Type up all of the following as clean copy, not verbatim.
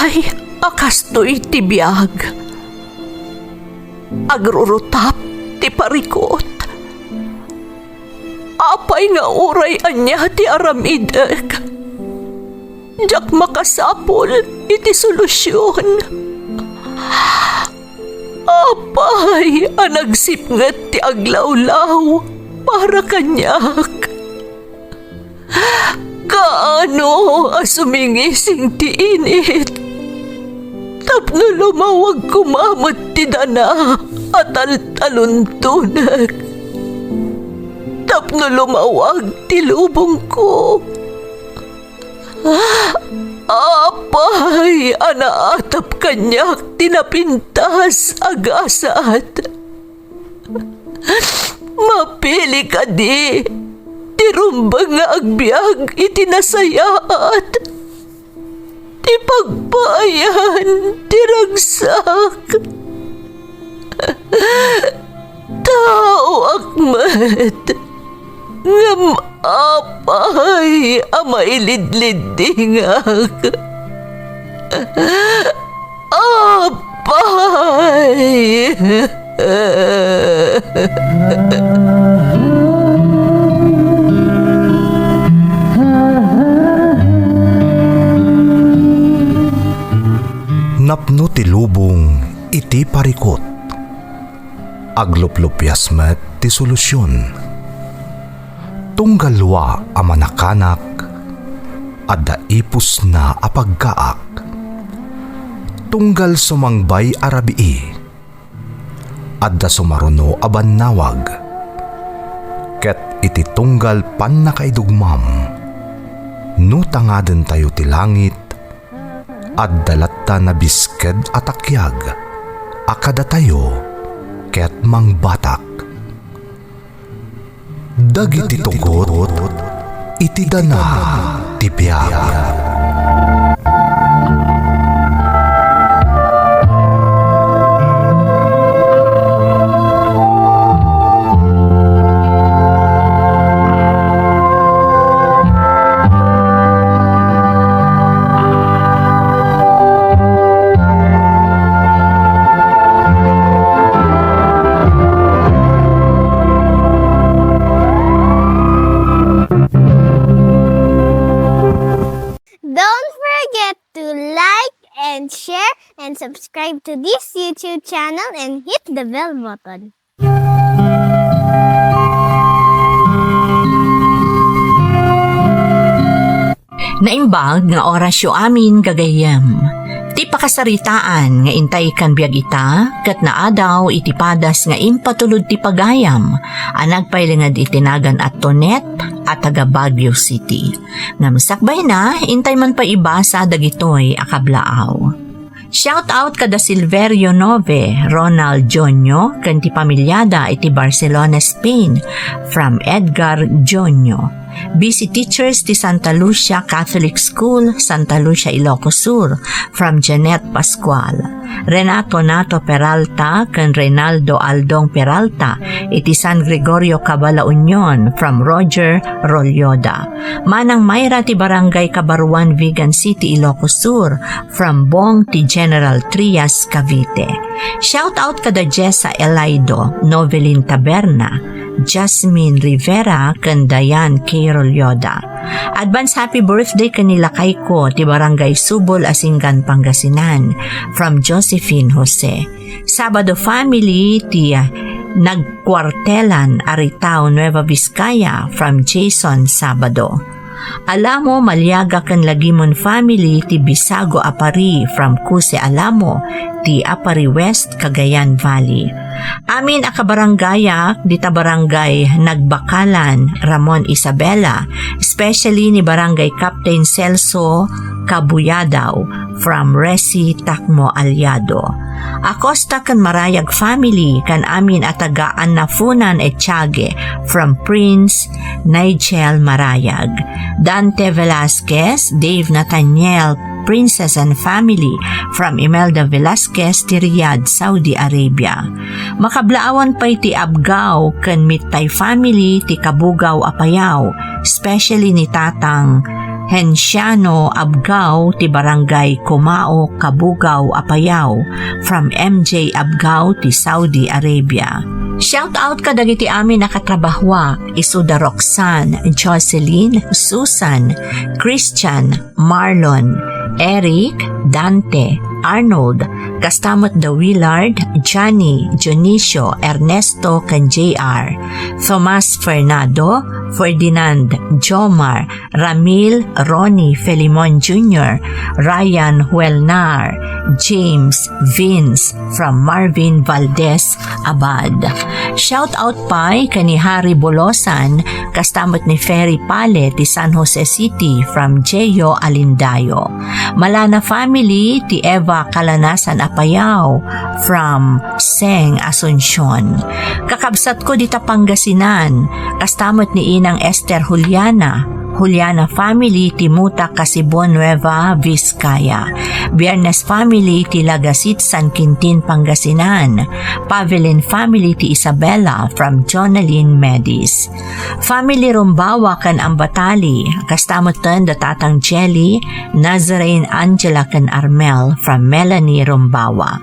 Apay, akastoy tibiyag. Agrurutap ti parikot. Apay nga uray anya ti aramidek. Jak makasapol iti solusyon. Apay, anagsipnget ti aglawlaw para kanyak. Kaano asumingising ti init? Tapno lumawag kumamot ti dana at taluntunak. Tapno lumawag ti lubong ko. Apay, anaatap kanyak tinapintas agasat. Mapili ka di, tirumbang nga agbyag itinasayaat. Ti pagbayan, tiragsak. Tao akmat, ngam apay, amailidlidingak. Apay. Napno ti lubong iti parikot. Agluplupyas met ti solusyon. Tunggalwa a manakanak, adda ipus na apagkaak. Tunggal sumangbay arabii, adda sumaruno a bannawag. Ket iti tunggal pan nakaidugmam, no tangaden tayo ti langit, adda latta na bisked atakyag, akada tayo ket mangbatak. Dagiti tugot, iti dana ti biag. And subscribe to this YouTube channel and hit the bell button. Naimbag nga orasyo amin gagayam. Ti pakasaritaan nga intay kan biag ita, kat naadaw iti padas nga impatulod ti pagayam, anagpailingad itinagan at Tonet at taga Baguio City. Namasakbay na, intay man pa iba sa dagitoy akablaaw. Shout out kada Silverio Nove, Ronald Jonyo, kanti pamilyada iti Barcelona, Spain, from Edgar Jonyo. Busy teachers ti Santa Lucia Catholic School, Santa Lucia, Ilocos Sur, from Janet Pascual. Renato Nato Peralta kan Reynaldo Aldong Peralta iti San Gregorio Cabala Union, from Roger Rolyoda. Manang Mayra ti Barangay Kabaruan, Vigan City, Ilocos Sur, from Bong ti General Trias, Cavite. Shout out kada Jessa Elaido, Novelin Taberna, Jasmine Rivera kan Dayan K. Rolyoda. Advance happy birthday kanila kay ko ti Barangay Subol, Asingan, Pangasinan, from Josephine Jose. Sabado family ti Nagkwartelan, Aritao, Nueva Vizcaya, from Jason Sabado. Alamo Malyaga kan Lagimon family ti Bisago Apari, from Cuse Alamo ti Apari West, Cagayan Valley. Amin akabaranggayak dita barangay Nagbakalan, Ramon Isabela, especially ni Barangay Captain Celso Kabuyadaw, from Resi Takmo Aliado. Acosta kan Marayag family kan amin atagaan na Funan Etiage, from Prince Nigel Marayag. Dante Velasquez, Dave Nathaniel, Princess and family, from Imelda Velasquez ti Riyadh, Saudi Arabia. Makablaawan pa iti Abgao kan Mitay family ti Kabugaw Apayaw, especially ni Tatang Hensiano Abgao ti Barangay Cumao, Cabugao, Apayao from MJ Abgao ti Saudi Arabia. Shout out ka dagiti amin nakatrabahwa, Isuda Roxanne, Jocelyn, Susan, Christian, Marlon, Eric, Dante, Arnold, kastamot the Willard, Johnny, Jonicio, Ernesto, kan JR, Thomas Fernando, Ferdinand, Jomar, Ramil, Ronnie, Felimon Jr., Ryan Huelnar, James, Vince, from Marvin Valdez, Abad. Shout out pa kani Harry Bolosan, kastamot ni Ferry Pale ti San Jose City from Jeyo Alindayo. Malana family ti Eva Kalanasan Apayao from Seng Asuncion. Kakabsat ko dita Pangasinan, kastamot ni Inang Esther Juliana family ti Muta Casibon Nueva Vizcaya. Biernes family ti Lagasit San Quintin Pangasinan. Pavelin family ti Isabella from Jonalyn Medis. Family Rumbawa kan Ambatali, kastamotan da Tatang Jelly, Nazarene Angela kan Armel from Melanie Rumbawa.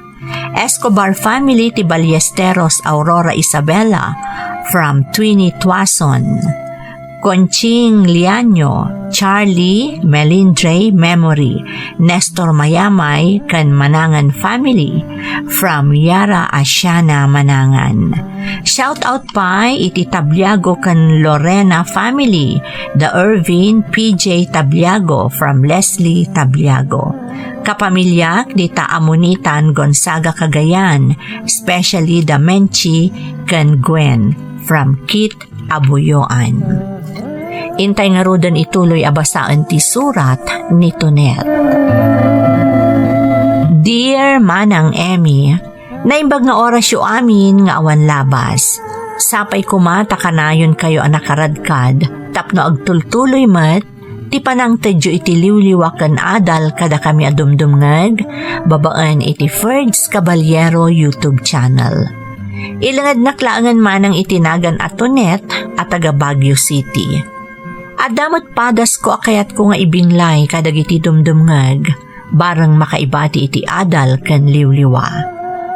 Escobar family ti Ballesteros Aurora Isabella from Twinnie Tuason. Conching Lianyo, Charlie, Melindre Memory, Nestor Mayamay kan Manangan family from Yara Asiana Manangan. Shout out pa iti Tabliago kan Lorena family, the Irvin PJ Tabliago from Leslie Tabliago. Kapamilya di Taamunitan Gonzaga Cagayan, especially the Menchi kan Gwen from Kit Abuyoan. Intay nga rodan ituloy abasaan ti surat ni Tonet. Dear Manang Emmy, naimbag nga oras yu amin nga awan labas. Sapay kumata kanayon kayo ang nakaradkad, tapno agtultuloy mat, ti panang tedyo iti liwliwakan adal kada kami adumdumngag, babaan iti Ferds Caballero YouTube channel. Ilangad naklaangan manang itinagan at Tonet at taga Baguio City. Adamot padas ko akayat ko nga ibinlay kadag iti dumdumngag, barang makaibati iti adal kan liwliwa.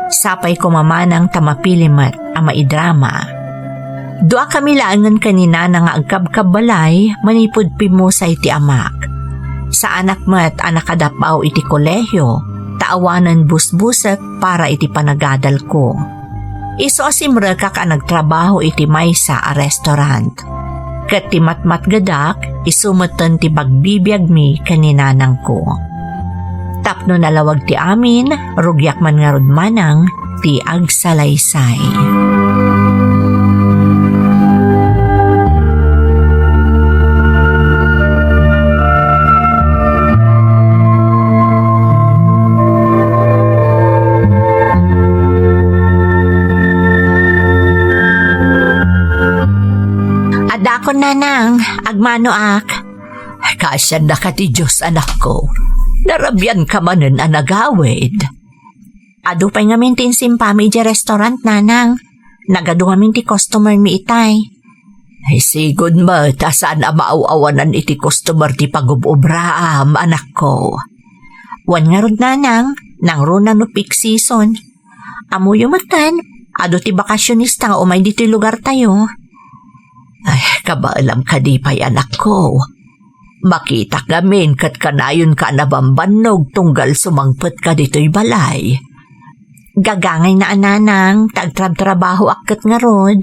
Sapay ko mamanang tamapilimat ama idrama. Dua kami laangan kanina na nga agkabkabalay manipod pimusa iti amak. Sa anak mat anak kadapaw iti kolehyo, taawanan busbusak para iti panagadal ko. Iso asimra ka nagtrabaho iti maysa a restaurant. Kat ti matmat gadak, isumutan ti bagbibiyag mi kaninanang ko. Tapno nalawag ti amin, rugyak man nga manang ti agsalaysay. Adako nanang, agmano ak. Kasyan na ka ti Diyos anak ko. Narabyan ka manen ang nagawid. Ado pa'y ngamin ti insimpami di restaurant nanang. Nagado ngamin ti customer mi itay. Ay sigod mo, tasaan na maawawanan iti customer ti pagubobraam anak ko. Wan nga rod nanang, nang runa no peak season. Amuyo matan, ado ti bakasyonista nga umay dito lugar tayo. Ay, kabaalam ka di pa'y anak ko. Makita gamin kat kanayon ka nabambanog tunggal sumangpet ka dito'y balay. Gagangay na ananang, tagtrab-trabaho akit nga rod.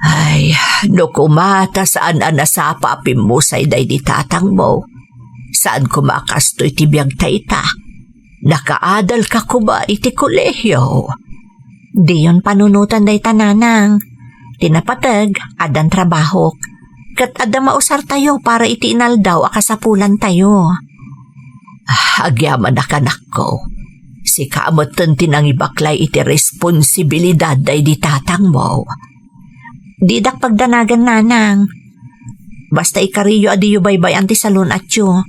Ay, no kumata saan anasapa pimusay day di tatang mo. Saan kumakasto iti biyag taita? Nakaadal ka kuba iti kolehyo? Di yon panunutan day tananang. Tinapatag, adan trabaho. Kat ada mausar tayo para iti inaldaw akasapulan tayo. Agyaman na kanak ko. Si kamot tinang ibaklay iti responsibilidad day di tatang mo. Didak pagdanagan nanang. Basta ikariyo adiyo baybay anti salon atyo.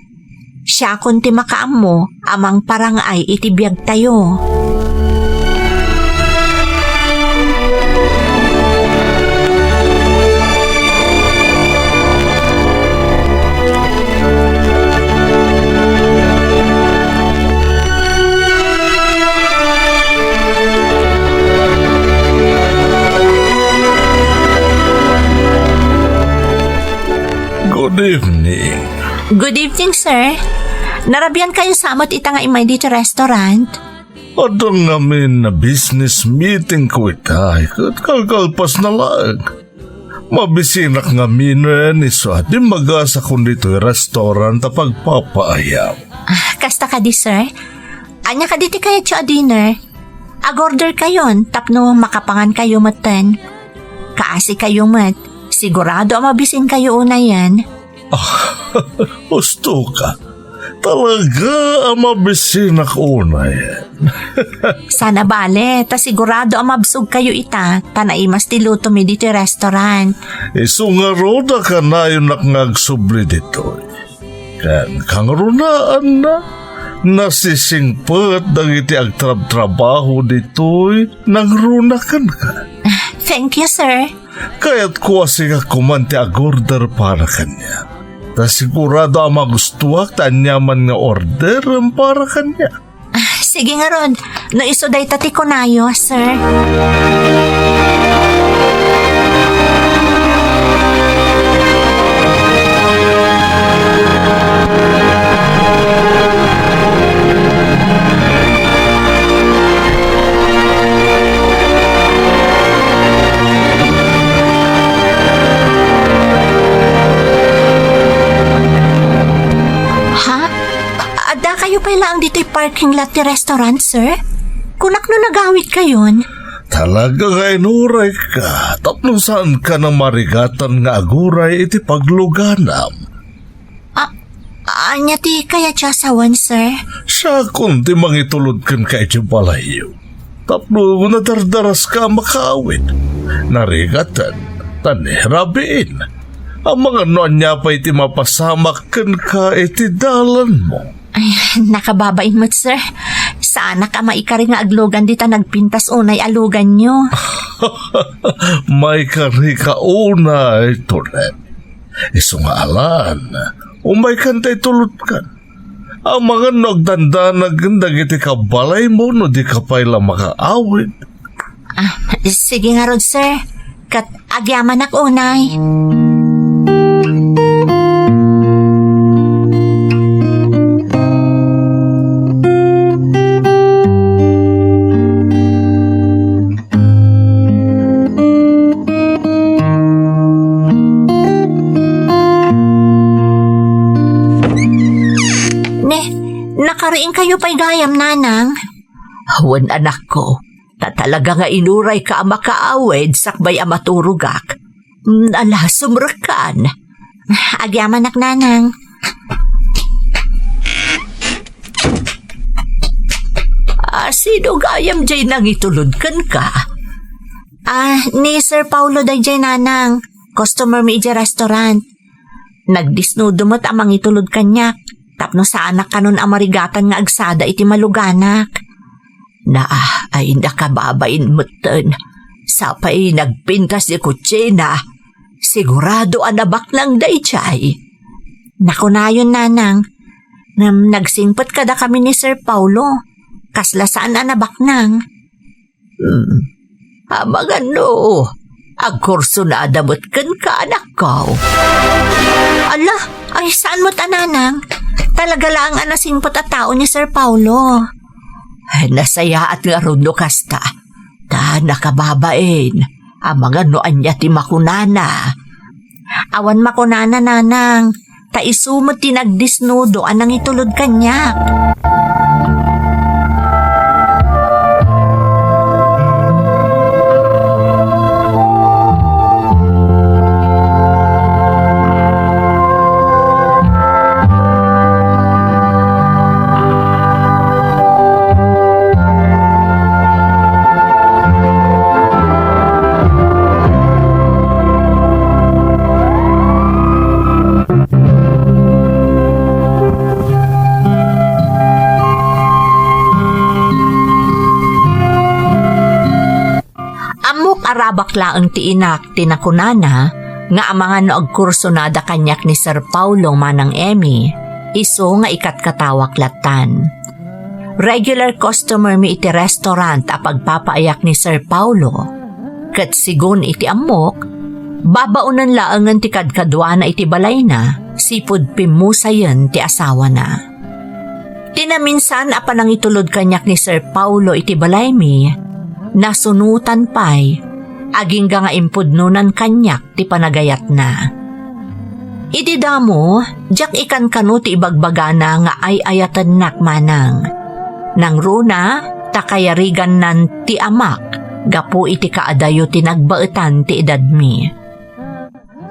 Siya kun ti makaam mo, amang parangay iti biyag tayo. Good evening. Good evening, sir. Narabian kayo samot ita nga imay dito restaurant. Adang namin na business meeting ko itay. Kalkalpas na lang. Mabisinak nga minen iso at di magasa kung dito restaurant na pagpapaayam. Kasta ka di, sir. Anya ka diti kayo cho a dinner. Ag-order kayon, tapno makapangan kayo maten. Kaasi kayo mat. Sigurado mabisin kayo una yan. Gusto ka. Talaga ang mabisinak una yan. Sana bale, ta sigurado mabsog kayo ita, tanaimas ti luto mi dito restaurant. Iso nga roda ka na yung nakngagsubli dito. Kan kangrunaan na. Nasisingpet dang iti agtrab-trabaho dito'y nangrunakan ka. Thank you, sir. Kaya't kuwasi ka kumanti ag-order para kanya. Ta sigurado ang magustuhak tanyaman nga order para kanya. Sige nga ron, no isuday tati ko nayo, sir. Kayo pa lang dito'y parking lot ni restaurant, sir? Kunak no nagawit kayon? Talaga nga inuray ka. Tapno saan ka nang marigatan nga aguray iti pagluganam? Anya ti kaya tiyasawan, sir? Siya kundi mangitulod kan ka iti balayo. Tapno nadardaras ka makaawit. Narigatan, tanirabiin. Ang mga nonya pa iti mapasamak kan ka iti dalan mo. Ay, nakababain mo't, sir. Sana ka maikari nga aglugan dita nagpintas unay alugan nyo. May kari ka una ito rin. Iso nga alan, umay kantay tulot kan. Ang mga nagdandanag iti kabalay mo no di ka pala makaawit. Sige nga rod, sir. Kat agyaman ak unay. Nakariing kayo pa'y gayam, nanang. Awan anak ko, talaga nga inuray ka makaawid sakbay amaturugak. Ala, sumrakan. Agyaman ak, nanang. Sino gayam jay nang itulod ka? Ni Sir Paulo day jay, nanang. Customer mi ija restaurant. Nagdisnudo mo't amang itulod kanyak. Tapno sa anak kanon amarigatan nga agsada iti maluganak. Ay nakababain mutan. Sapay nagpintas di kutsina. Sigurado anabak ng daychay. Nakunayon, nanang. Nagsingpot kada kami ni Sir Paulo. Kasla saan anabak nang. Mga no. Agkurso na adamot kan ka anak ko. Ala, ay saan mo tananang? Talaga lang ang nasingpot at tao ni Sir Paulo. Nasaya at nga rundo kasta. Ta nakababain. Ang mga noan niya ti makunana. Awan makunana, nanang. Ta isumot ti nagdisnudo anang itulod kanyak. Arabakla ang tiinak tinakunana nga ang mga noagkurso nada kanyak ni Sir Paulo manang Emmy iso nga ikatkatawak latan. Regular customer mi iti restaurant a pagpapaayak ni Sir Paulo kat sigun iti amok Babaunan laangan ti kadkadwa na iti balay na, sipud pimusayan ti asawa na. Tinaminsan apan ang itulod kanyak ni Sir Paulo iti balay mi, nasunutan pa'y, aging nga impudnunan kanyak ti panagayat na. Iti damo, jak ikan kanu ti ibagbagana nga ay ayatan nak manang. Nang runa, takayarigan nan ti amak, gapu iti kaadayo ti nagbaetan ti edad mi.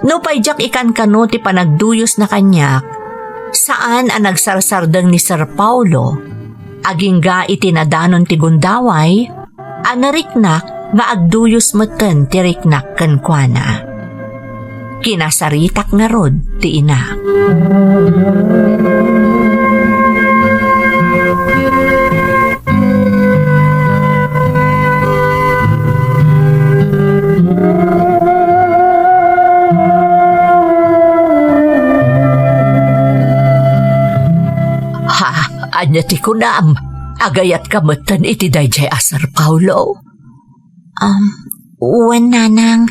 No pay jak ikan kanu ti panagduyos na kanyak, saan ang nagsarsardeng ni Sir Paulo, aging ga itinadanon ti gundaway, anariknak nga agduyos meten ti riknak kenkwana. Kinasaritak nga rod ti ina. Anya ti kunam, agayat kamutan iti dayjay Sir Paulo. Uwan nanang.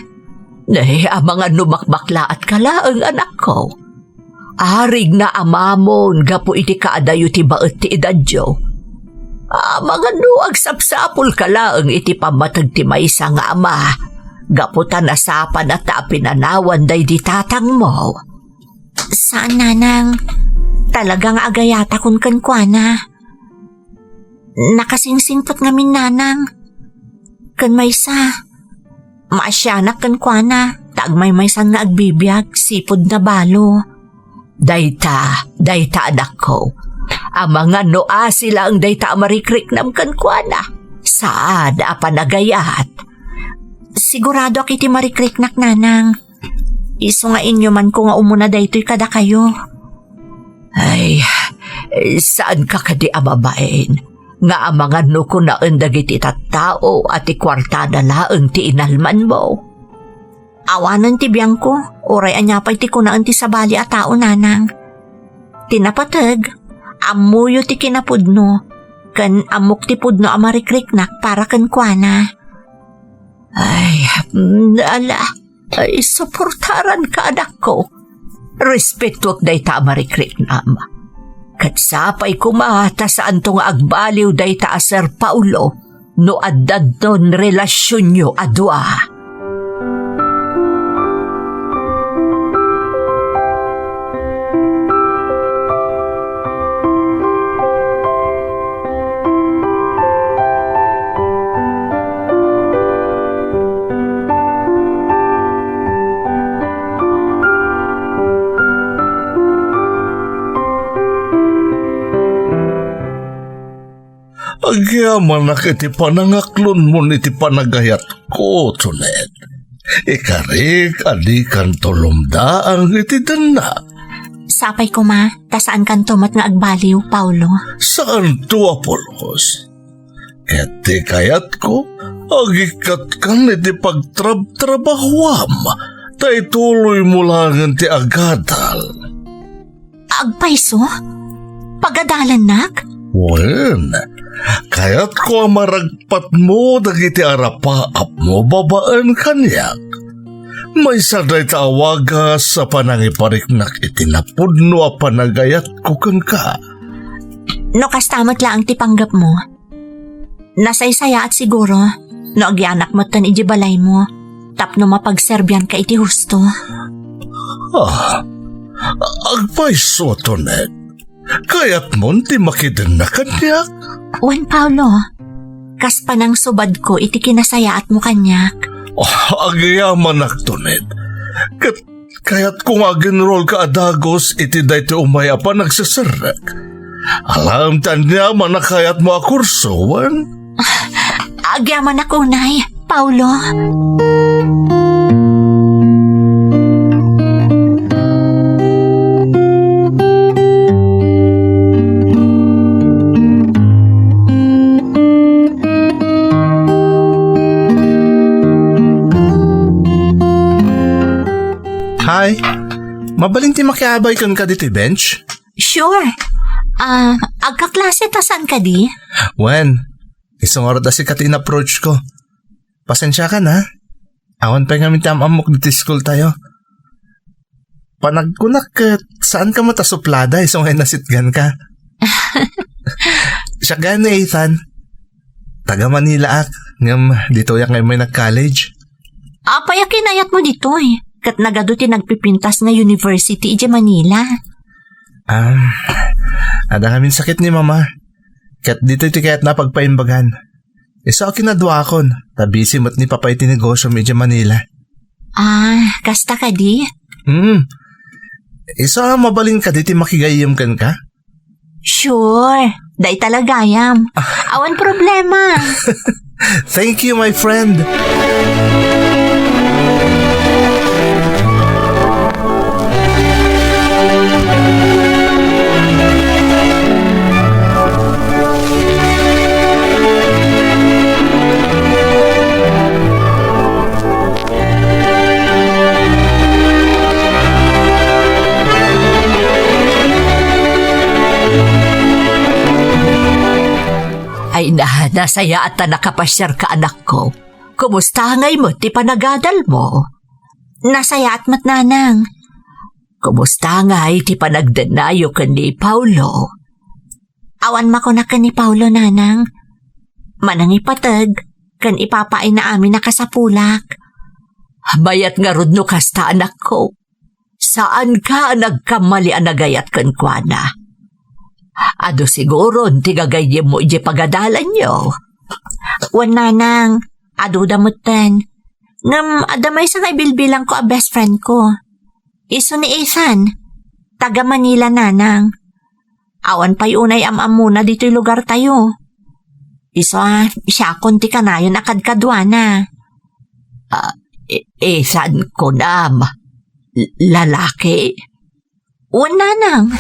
Nay, mga numakbakla at kala ang anak ko. Arig na amamon, gapo iti kaadayo ti baet ti edadyo. Mga nuag sapsapul kala ang iti pamatag ti maysa nga ama. Gapo tanasapan at pinanawan day di tatang mo. Saan nanang? Talagang agayata kun kenkwana. Nakasingsingpot ngamin nanang. Ken maysa. Maasyanak kenkwana. Tagmay-maysan nga agbibiyag. Sipod na balo. Dayta anak ko. Ang mga noa sila ang dayta marikrik nam kenkwana. Saan apanagayat? Sigurado kiti marikriknak nanang. Iso nga inyo man ko nga umuna daytoy kada kayo. Ay, saan ka kadi amabain? Nga ang mga nuko na dagiti tattao at ikwarta na laang ti inalman mo. Awanan ti biyang ko, oray anyapay ti kunaan ti sabali a tao nanang. Tinapatag, amuyo ti kinapudno, kan amok ti pudno amarikriknak para kenkwana. Ay, ay, suportaran ka anak ko. Respetuak day ta marikrik-nam. Katsapay kumata saan to nga agbaliw day ta Sir Paulo no addad non relasyon nyo adwa. Agyaman na iti panangaklon mo iti panagayat ko, Tunet. Ikarik, alikan tulumda ang iti dana. Sapay ko ma, tasaan kan tumat nga agbaliw, Paulo? Saan to, Apolos? Iti kayat ko, agikat kan iti pagtrab-trabahwam, tay tuloy mo lang iti agadal. Agpaiso? Pagadalan nak? Wen, kaya't ko maragpat mo dagiti arapaap mo babaan kanyak. May saday tawaga sa panangipariknak itinapudno a panagayat ko kan ka. No kastamot lang ti panggap mo. Nasaysaya at siguro, no agyanak mo tan iji balay mo, tapno mapagserbyan ka iti husto. Agpaiso, Tonet. Kaya't mo ti makidan na kanyak. Juan Paulo, kas pa nang subad ko iti kinasayaat mo kanyak. Agayaman Tonet. Kaya't kung aginroll ka adagos iti dayti umaya pa nagsasarak. Alam tanya man na kaya't mo akursoan. Agyaman ako, Nay, Paulo. Hi, mabalin ti makiabay kan ka dito bench? Sure. Agkaklase tasan ka di? Wen, isang oras si kati in-approach ko. Pasensya ka na. Awan pa nga amok dito school tayo. Panagkunak saan ka matasuplada so ngayon nasitgan ka? Siya gani Ethan. Taga Manila ngam dito yak ngayon may nag-college. Apay kinayat mo dito kat nagado ti nagpipintas nga university iti Manila. Ada kaming sakit ni mama. Kat dito iti kaya't napagpaimbagan. Isa ako kinadwa akon. Tabisi mo't ni papay ti negosyo medyo Manila. Kasta ka di? Isa mabalin ka diti makigayim kan ka? Sure, day talagayam. Awan problema. Thank you my friend. Ay nasaya at nakapasyar ka anak ko. Kumusta ngay mo ti panagadal mo? Nasaya at matnanang. Kumusta ngay ti panagdanayo ka ni Paulo? Awan makunak ka ni Paulo nanang. Manang ipatag, kan ipapain na amin nakasapulak. Bayat nga rod no kasta anak ko. Saan ka nagkamali anagayat kan kuana? Ado siguro ti gagayem mo iti pagadalan nyo. Wan nanang, ado damutan. Ngam adamay sa ibilbilang ko a best friend ko. Iso ni Ethan, taga Manila nanang. Awan pa'y unay muna dito lugar tayo. Iso siya konti ka na yun akadkadwana. Ethan ko nam. Lalaki? Wan nanang.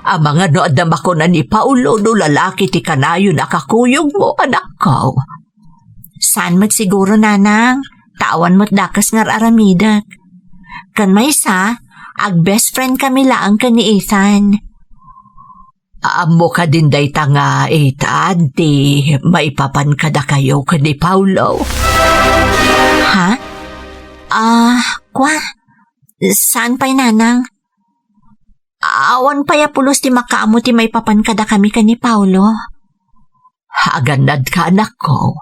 Ang mga noadam ako na ni Paulo no lalaki ti kanayo nakakuyog mo anak ko. Saan mat siguro nanang, tawan mo't dakas ngar aramidak. Kan may ag best friend kami laang ka ni Ethan. Amo ka din day tanga Ethan, ti maipapan ka da kayo ka ni Paulo. Ha? Saan pa'y nanang? Awan pa'y apulos ti makaamo ti may papan kada kami ka ni Paulo. Aganad ka anak ko.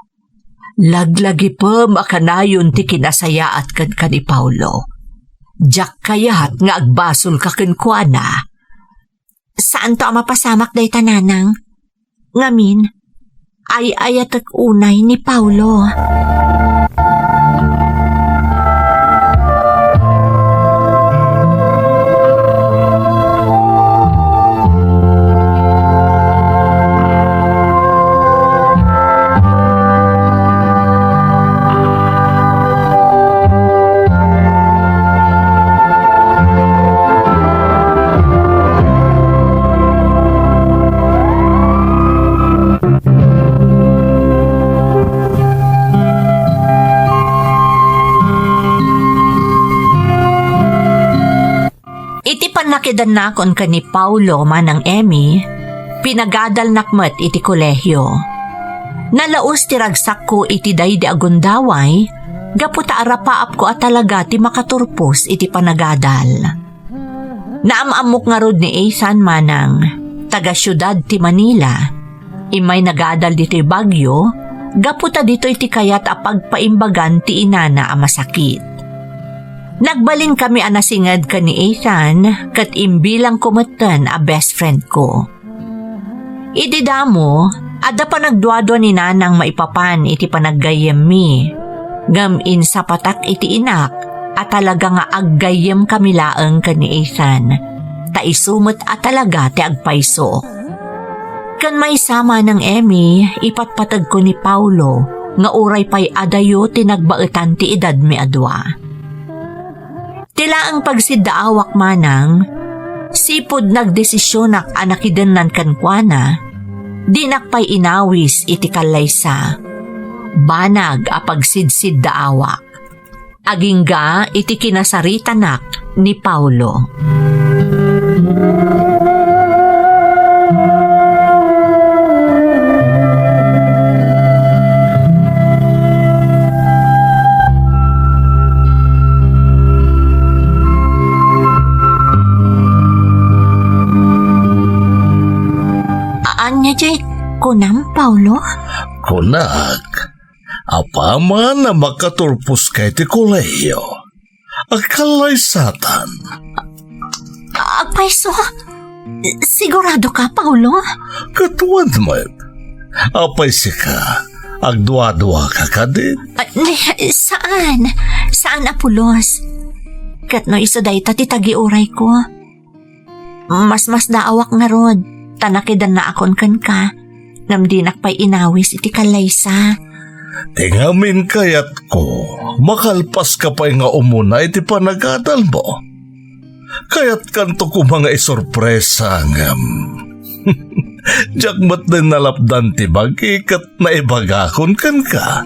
Laglagi pa makanayon ti kinasayaat ka ni Paulo. Diyak kayat nga agbasol ka kenkwana. Saan to mapasamak day tananang? Ngamin, ay ayatak unay ni Paulo. Nakidan nakon ka ni Paulo manang Emmy, pinagadal nakmat iti kolehyo. Nalaos ti ragsak ko iti daydi agundaway, gaputa arapaap ko at talaga ti makaturpos iti panagadal. Naamamok nga rod ni Ethan manang, taga syudad ti Manila, imay nagadal dito Bagyo, gaputa dito iti kayat apagpaimbagan ti inana a masakit. Nagbalin kami anasingad ka ni Ethan kat imbilang kumatan a best friend ko. Ididamo, ada pa nagduadwa ni nanang maipapan iti panaggayem mi. Gamin sa patak iti inak at talaga nga aggayem kami laeng ka ni Ethan. Taisumot at talaga ti agpaiso. Kan may sama ng Emmy, ipatpatag ko ni Paulo nga uray pa'y adayo tinagbaetan ti edad mi adwa. Tila ang pagsidaawak manang, sipod nagdesisyonak anakidenan kankwana, dinakpay inawis iti kalaysa, banag a pagsidsid daawak, agingga iti kinasaritanak ni Paulo. niya, Jay. Kunam, Paulo? Kunak, apaman na makaturpos kay ti kolehiyo. Agkalay satan. Agpaiso? Sigurado ka, Paulo? Katuan mo. Apay si ka. Agdwa-dwa ka ka din. Saan? Saan, Apulos? Katno iso day titagi uray ko. Mas daawak nga rod. Tanakidan na akon kan ka. Namdinak pa'y inawis iti kalaysa. Tingamin kayat ko, makalpas ka pa nga umuna iti panagadal mo. Kayat kanto ko mga isorpresa ngam. Jakmat din nalapdan ti bagikat na ibagakon kan ka.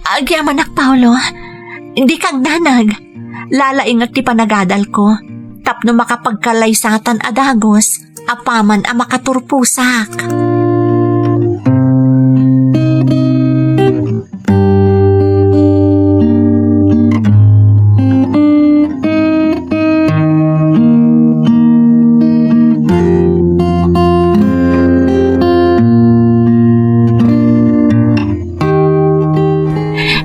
Agyaman ak, Paulo. Hindi kag nanag. Lalaingat ti panagadal ko. Tapno makapagkalaysatan adagos. Apaman a makaturpusak.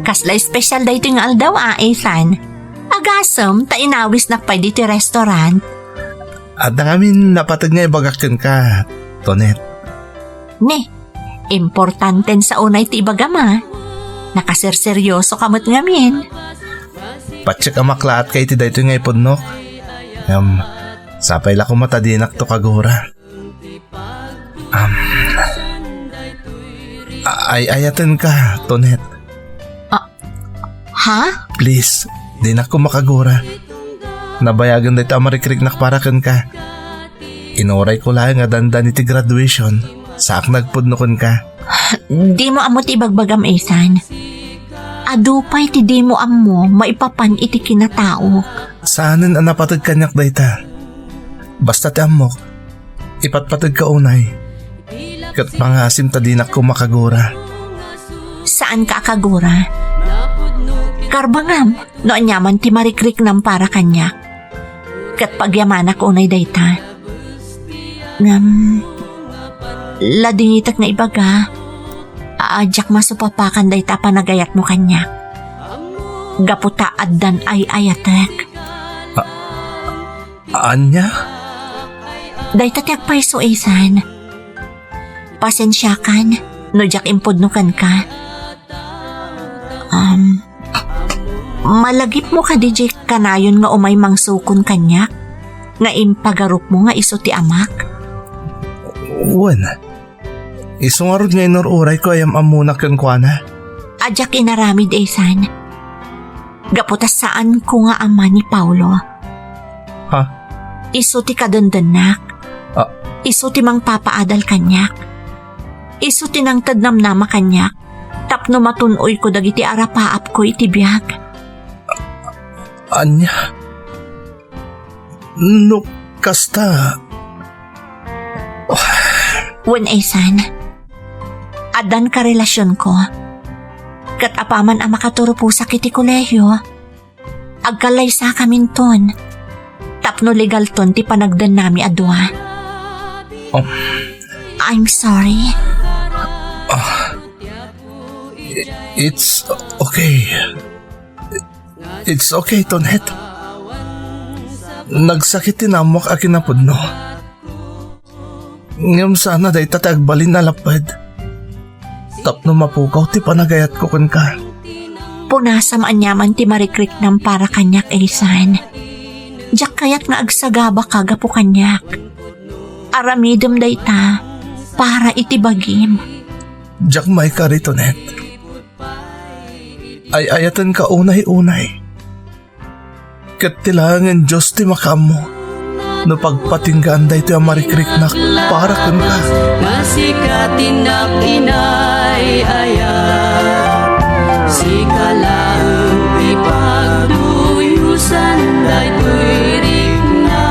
Kasla special da ito yung aldaw Ethan. Agasam, ta inawis na pa dito restaurant. At namin napatag nga ibagakin ka, Tonet. Ne, importanten sa unay ti ibagama. Nakaserseryoso kamot ngamin. Patsyak amaklaat kay ti dayto nga ipodnok. Sapay la ko matadinak to kagura. Ayaten ka, Tonet. Ha? Please, di na ko makagura. Nabayagan dito amarikrik nakparakan ka. Inuray ko lang nga dandan iti graduation. Saak nagpudnokon ka. Di mo amot ibagbagam, Ethan. Adupay ti di mo ammo maipapan iti kinatao. Saanin ang napatag kanyak dayta? Basta ti amok, ipatpatag ka unay. Kat pangasim ta dinak ko makagura. Saan ka akagura? Karbangam, no anyaman ti marikrik nam para kanyak. Kat pagyamanak unay dayta. Ladingitak na ibaga. Aadyak masupapakan dayta panagayat mo kanyak. Gaputa addan ay ayatek. Anya? Dayta tiyak paiso, Ethan. Pasensyakan, no jak impodnukan ka. Malagip mo ka DJ kanayon nga umay mangsukon kanyak. Nga impagarup mo nga iso ti amak. Uwan. Isungarod nga inururay ko ayam amunak yung kuana. Adyak inaramid, Ethan. Gaputas saan ko nga ama ni Paulo. Ha? Iso ti kadandanak. Iso ti mang papaadal kanyak. Iso ti nang tadnamnama kanyak. Tapno matunoy ko dagiti arapaap ko iti biyag. Anya? No, kasta. Wen, Ethan. Adan ka relasyon ko. Kat apaman ang makaturupusak iti kolehyo. Agkalaysa kamin ton. Tapno legal ton ti panagdan nami adwa. I'm sorry. It's okay. It's okay, Tonet. Nagsakit tinamok a kinapudno. Ngam sana day tatagbalin na lapad. Tapno mapukaw ti panagayat ko kan ka. Punasam anyaman ti marikrik nam para kanyak, Ethan. Diyak kayat nga agsagaba kagapo kanyak. Aramidem dayta para itibagim. Diyak may kari, Tonet. Ay ayatan ka unay-unay. Kat tilangan Diyos ti makamo. No pagpatinggaan da ito ang marikrik na para kan ka. Masikatin na inay ayat. Sikalaang ipagduyusan da'y tuwirik na.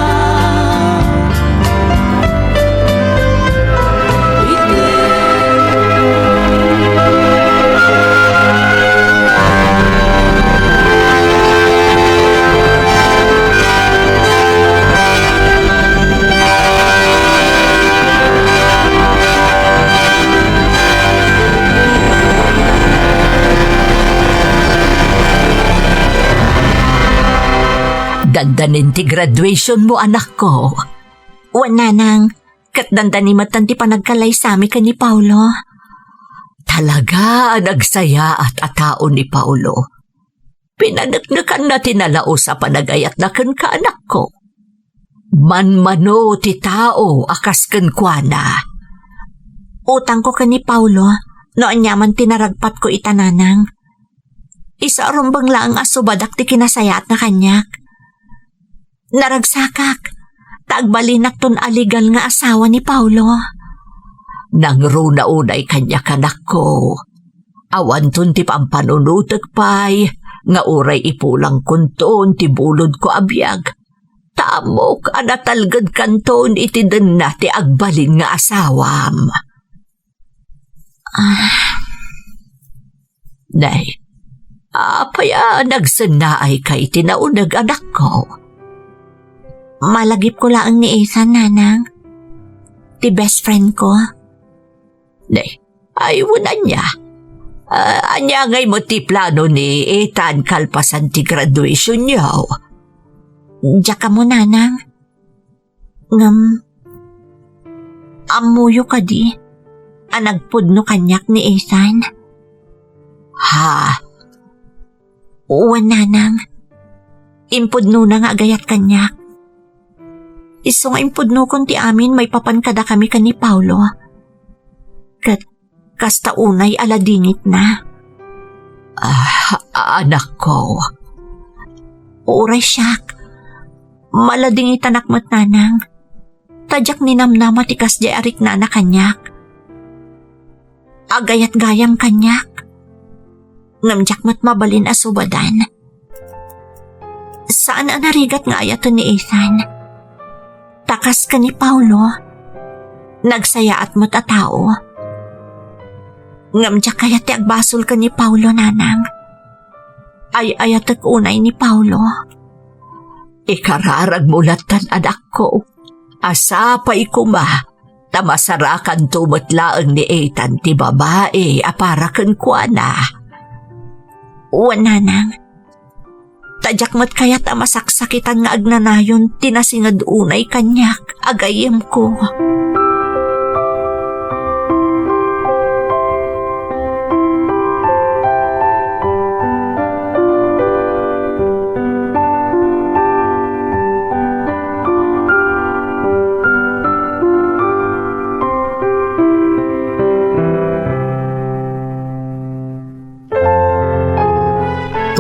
Dandanin ti graduation mo, anak ko. Wan nanang, kat dandani matan ti panagkalay sami ka ni Paulo. Talaga nagsaya at atao ni Paulo. Pinanagnakan na tinalao sa panagayat na kan ka, anak ko. Manmano ti tao akas kan kwa na. Utang ko ka ni Paulo, noon yaman tinaragpat ko itananang. Isa rumbang lang asubadak ti kinasayat na kanyak. Naragsakak, taagbalinak ton aligal nga asawa ni Paulo. Nang runa unay kanya kanak ko. Awan ton ti pampanunutag pay, nga uray ipulang kunton ti bulod ko abiyag. Tamok anatalgad kanton iti den na ti agbalin nga asawam. Nay, apaya nagsanaay kay tinaunag anak ko. Malagip ko lang ni Ethan, nanang. Ti best friend ko. Nay, ay wala niya. Anya ngay mo ti plano ni Ethan kalpasan ti graduation niya. Diya ka mo, nanang. Amuyo ka di. Anagpudno kanyak ni Ethan. Ha? Uwan, nanang. Impudno na nga agayat kanyak. Iso nga impudno kon ti amin may papankada kami ka ni Paulo. Kasta unay aladingit na. Anak ko. Uray siyak. Maladingit anak mat, nanang. Tadyak ninamnama ti kasjay arik na kanyak. Agayat gayam kanyak. Ngamjak mat mabalin asubadan. Saan ang narigat nga ayaton ni Ethan? Takas ka ni Paulo. Nagsaya at mo't atao. Ngamjak kaya ti agbasol ka ni Paulo, nanang. Ay ayatak unay ni Paulo. Ikararag mulatan anak ko. Asa pa ikuma. Tamasarakan tumutlaang ni Ethan ti babae aparakan kwa na. Uwan, nanang. Tadyak mat kaya tamasaksakitan nga agnanayon tinasingad unay kanyak agayem ko.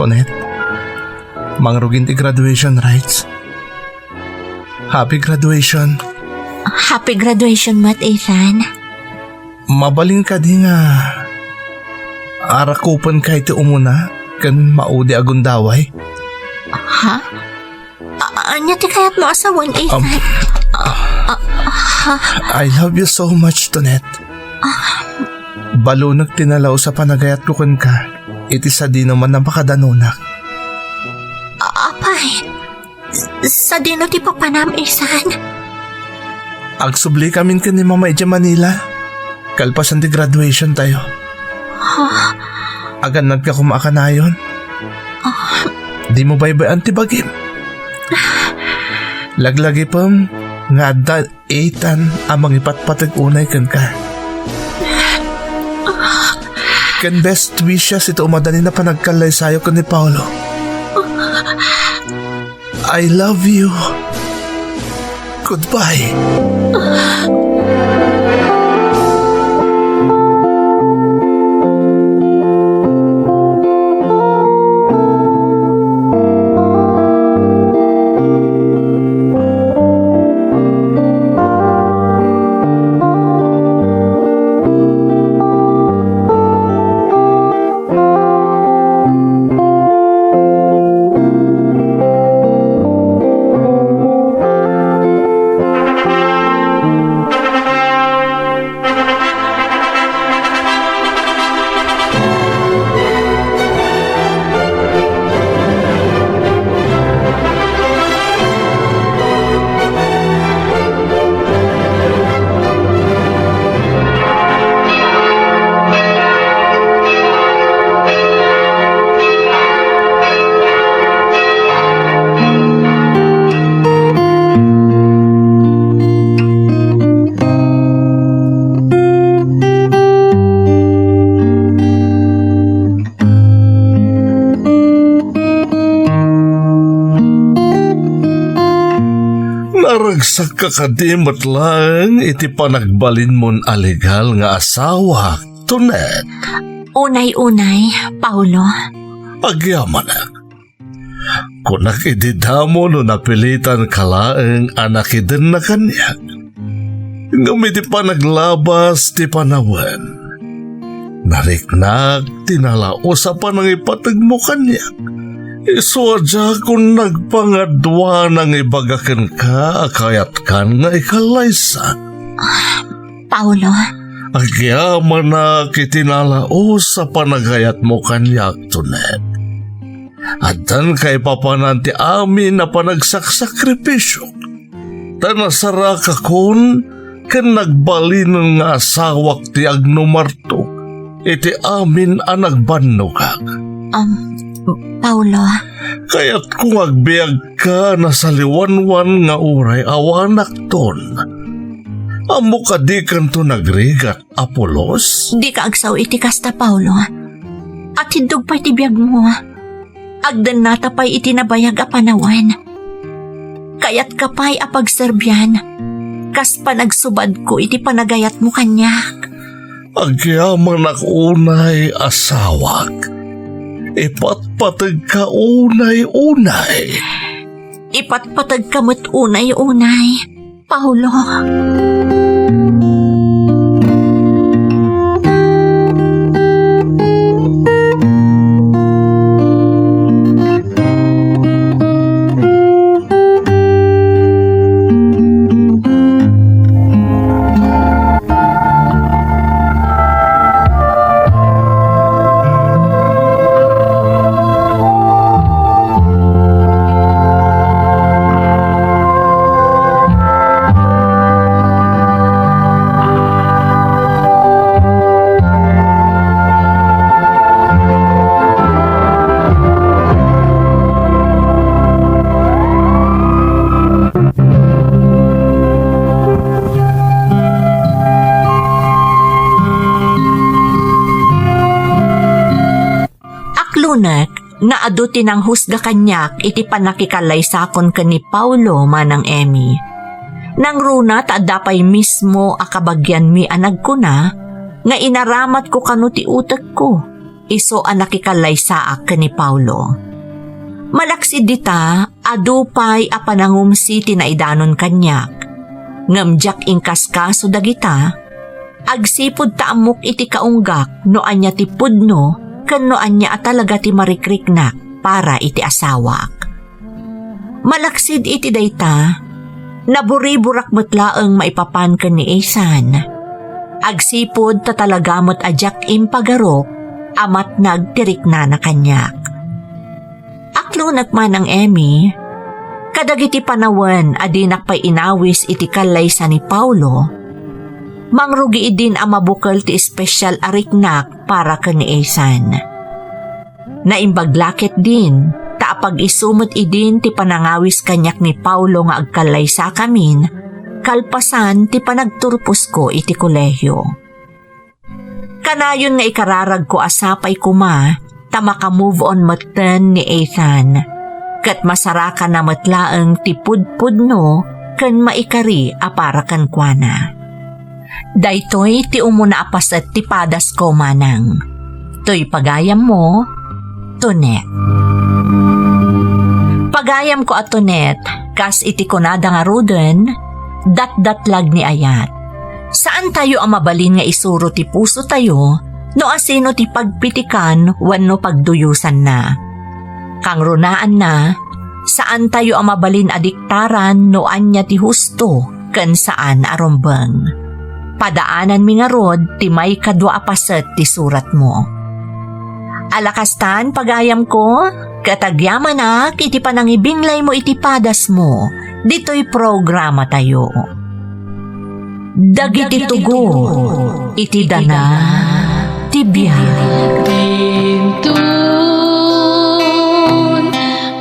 Tonet, mangrugin ti graduation rights. Happy graduation. Happy graduation, mat, Ethan. Mabalin ka di nga. Arakupan ka iti umuna, kan maudi agundaway. Ha? Anya ti kayat mo asawan, Ethan? I love you so much, Tonet. Balo nagtinalaw sa panagayat ko kan ka. Iti sa di naman na makadanunak. Apay, sa dino ti papanam, Ethan? Agsubli kamin ka ni Mama Eja Manila. Kalpasan ti graduation tayo. Aganad ka kumakanayon. Di mo baybayan ti bagim. Laglagi pam nga da Ethan amang ipatpatag unay kan ka. Kan best wishes ito umadani na panagkalay sayo kan ni Paulo. I love you. Goodbye. Aragsak ka kadimot lang iti panagbalin mon alegal nga asawa, Tonet. Unay-unay, Paulo. Agyaman na. Kung nakididamo no napilitan kalaeng anak idin na kanya, ngamit ti panaglabas ti panawan. Nariknak, tinalaos sa panang ipatag mo kanya. Iswadya kung nagpangadwa nang ibagakan ka, akayat kan nga ikalaysa. Paulo, Agyaman na kitinalaos sa panagayat mo kanya, Tonet. Adan kay papananti amin na panagsakripisyo. Tanasara ka kun kan nagbalin nga asawak ti agnumarto. Iti amin ang nagbanugak. Paulo, Kaya't kung agbiag ka na sa liwanwan nga uray awanak ton. Amo ka di kanto nagrigat, Apolos? di ka agsaw iti kasta, Paulo. At hindog pa'y tibiyag mo. Agdan natapay iti nabayag a panawan. Kaya't kapay apagserbyan. Kas panagsubad ko iti panagayat mo kanyak. Agyaman ako unay asawak. Ipatpatag ka unay-unay. Ipatpatag kamot unay-unay, Paulo. Aklunak, naadu tinang husga kanyak iti panakikalay sakon ka ni Paulo manang Emi. Nang runa taadapay mismo akabagyan mi anag ko na, nga inaramat ko kanu ti utek ko, iso anakikalay saak ka ni Paulo. Malaksid dita, adupay apanangumsi tinaidanon kanyak. Ngamjak ingkaskaso dagita, agsipod taamok iti kaunggak no anya ti pudno, kano anya at talaga ti marikriknak para iti asawak. Malaksid iti dayta, naburi-burak matlaang maipapan ka ni Esan. Agsipod tatalagamot ajak impagarok, amat nagtirik na kanyak. Aklunak man ang Emi, kadagiti panawan adinak pa'y inawis iti kalaysa ni Paulo, mangrugi idin ang mabukal ti espesyal ariknak para ka ni Esan. Naimbaglakit din, taapag isumot idin ti panangawis kanyak ni Paulo nga agkalay sa kamin, kalpasan ti panagturpos ko iti kolehyo. Kanayon nga ikararag ko asapay kuma, tamaka-move on maten ni Ethan, kat masaraka na matlaang ti pudpudno kan maikari aparakan kuana. Daytoy ti umuna apas at ti padas ko manang. To'y pagayam mo, Tonet. Pagayam ko at Tonet, kas iti kunada nga ruden, dat-datlag ni ayat. Saan tayo ang mabalin nga isuro ti puso tayo, no asino ti pagpitikan wenno pagduyusan na. Kang runaan na, saan tayo ang mabalin adiktaran no anya ti husto, kan saan arumbang. Padaanan mi nga rod ti may kadwa apaset ti surat mo. Alakastan pagayam ko, katagyaman na iti panangibinglay mo iti padas mo, dito'y programa tayo. Dagiti tugo, iti dana, tibiyag. Bintun,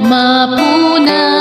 mapunan.